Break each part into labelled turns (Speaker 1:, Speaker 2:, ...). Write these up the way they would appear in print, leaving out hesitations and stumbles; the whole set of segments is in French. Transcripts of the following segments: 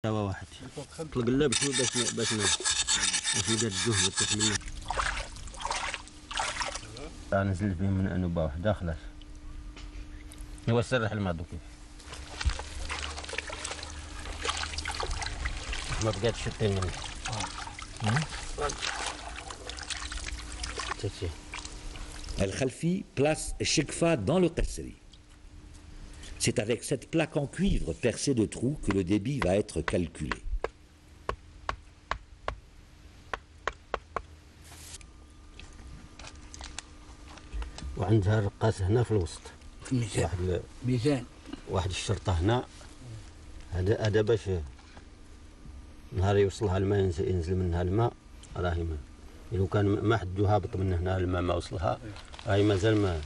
Speaker 1: دواء واحد طلق له باش ندير الجهد والتحميل. نزلت به من انوبه وحده خلاص. هو سرح الماء دوك ما بقاتش شتين منه.
Speaker 2: El Khalfi place Chekfa dans le Qasri. C'est avec cette plaque en cuivre percée de trous que le débit va être calculé.
Speaker 1: وعندها الرقاس هنا في الوسط.
Speaker 3: ميزان.
Speaker 1: واحد الشرطة هنا. هذا باش نهار يوصلها الماء ينزل منها الماء راهي لو كان ما حد هابط من هنا الماء ما وصلها راهي مازال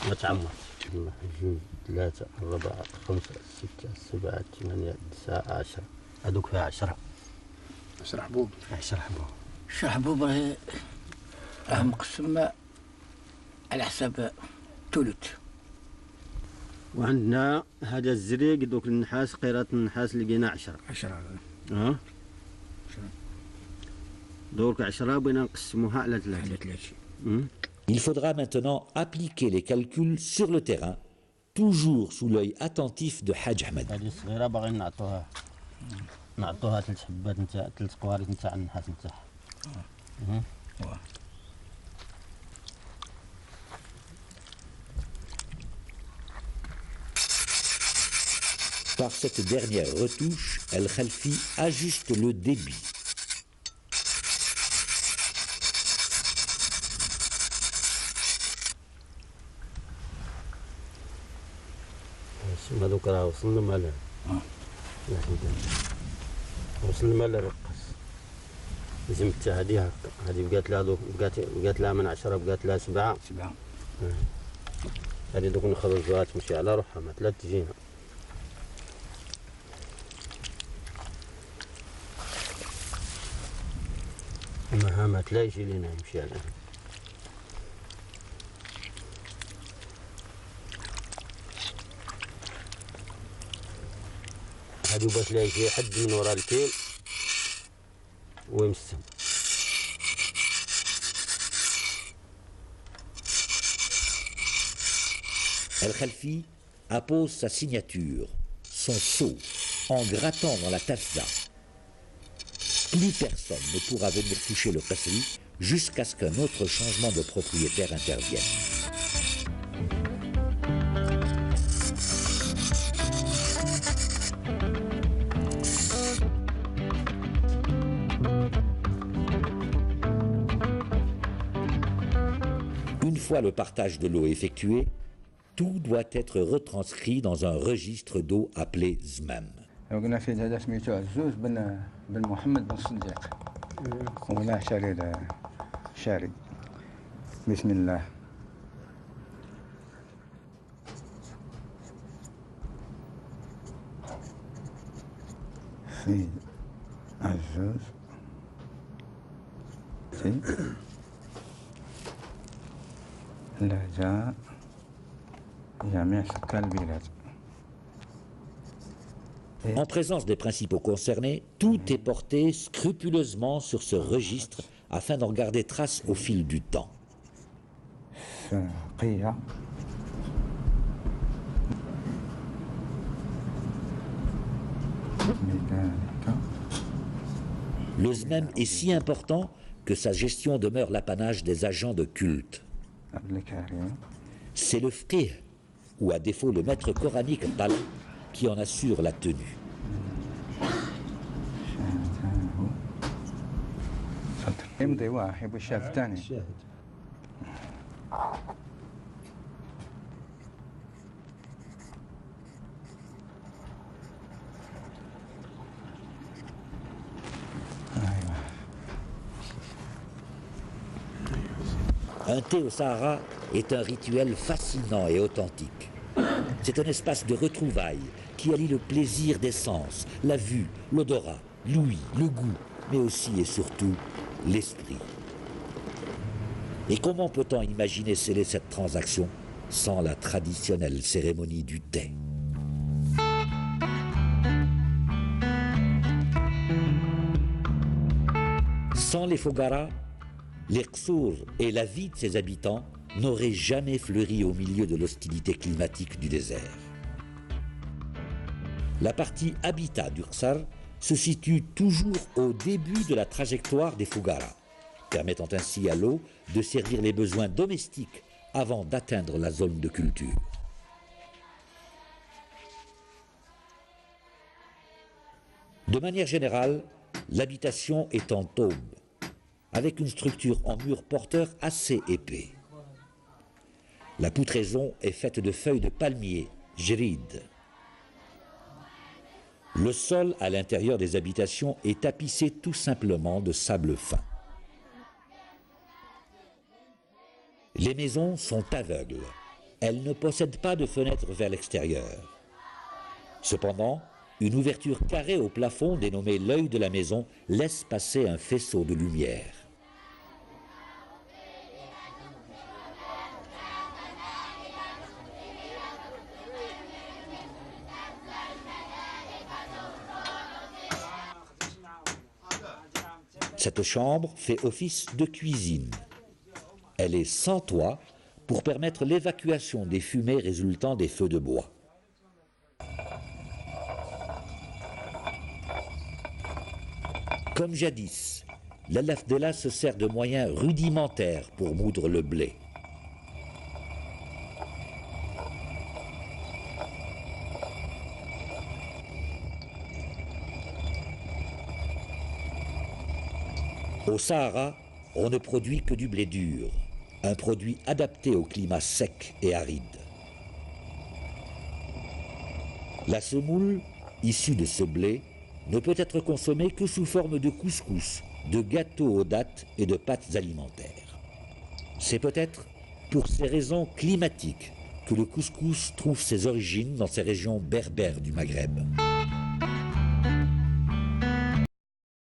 Speaker 1: ما تعمرت. 1 2 3 4 5 6 7 8 9 10 هذوك فيها 10
Speaker 3: حبوب.
Speaker 1: 10 حبوب.
Speaker 3: 10 حبوب راه مقسمة على حساب ثلث.
Speaker 1: وعندنا هذا الزريق دوك النحاس قيرات النحاس لقينا 10 دورك 10 بغينا نقسموها على 3.
Speaker 2: Il faudra maintenant appliquer les calculs sur le terrain, toujours sous l'œil attentif de Hadj Ahmed.
Speaker 1: هذه الصغيرة باغيين نعطوها 3 حبات نتاع 3 قوارير نتاع النحاس نتاعها.
Speaker 2: Par cette dernière retouche, El Khalfi ajuste le débit.
Speaker 1: هذوك راه وصلنا مال وصلنا مال الرقاص. لازم حتى هذه بقات لها بقات لها من 10 بقات لها 7. هذه دوك نخرجوها تمشي على روحها ما ثلاث تجينا. ما لا يجي لنا يمشي عليها. هادو باش لا يجي حد من ورا الكيل ويمسم.
Speaker 2: El Khalfi appose sa signature, son sceau, en grattant dans la tafza. Plus personne ne pourra venir toucher le Qasri jusqu'à ce qu'un autre changement de propriétaire intervienne. Une fois le partage de l'eau effectué, tout doit être retranscrit dans un registre d'eau appelé Zmam.
Speaker 4: قلنا في هذا سميتو عزوز بن محمد بن صديق ولا شاري. بسم الله. في عزوز في لهجة جميع سكان البلاد.
Speaker 2: En présence des principaux concernés, tout est porté scrupuleusement sur ce registre afin d'en garder trace au fil du temps. Le Zmam est si important que sa gestion demeure l'apanage des agents de culte. C'est le fiqh, ou à défaut le maître coranique Tal, qui en assure la tenue. Un thé au Sahara est un rituel fascinant et authentique. C'est un espace de retrouvailles qui allie le plaisir des sens, la vue, l'odorat, l'ouïe, le goût, mais aussi et surtout l'esprit. Et comment peut-on imaginer sceller cette transaction sans la traditionnelle cérémonie du thé ? Sans les Fougara, les Qsour et la vie de ses habitants n'auraient jamais fleuri au milieu de l'hostilité climatique du désert. La partie habitat du Qsar se situe toujours au début de la trajectoire des Fougara, permettant ainsi à l'eau de servir les besoins domestiques avant d'atteindre la zone de culture. De manière générale, l'habitation est en tôme, avec une structure en mur porteur assez épais. La poutraison est faite de feuilles de palmier, jrid. Le sol à l'intérieur des habitations est tapissé tout simplement de sable fin. Les maisons sont aveugles. Elles ne possèdent pas de fenêtres vers l'extérieur. Cependant, une ouverture carrée au plafond, dénommée l'œil de la maison, laisse passer un faisceau de lumière. Cette chambre fait office de cuisine. Elle est sans toit pour permettre l'évacuation des fumées résultant des feux de bois. Comme jadis, l'Alafdela se sert de moyens rudimentaires pour moudre le blé. Au Sahara, on ne produit que du blé dur, un produit adapté au climat sec et aride. La semoule, issue de ce blé, ne peut être consommée que sous forme de couscous, de gâteaux aux dattes et de pâtes alimentaires. C'est peut-être pour ces raisons climatiques que le couscous trouve ses origines dans ces régions berbères du Maghreb.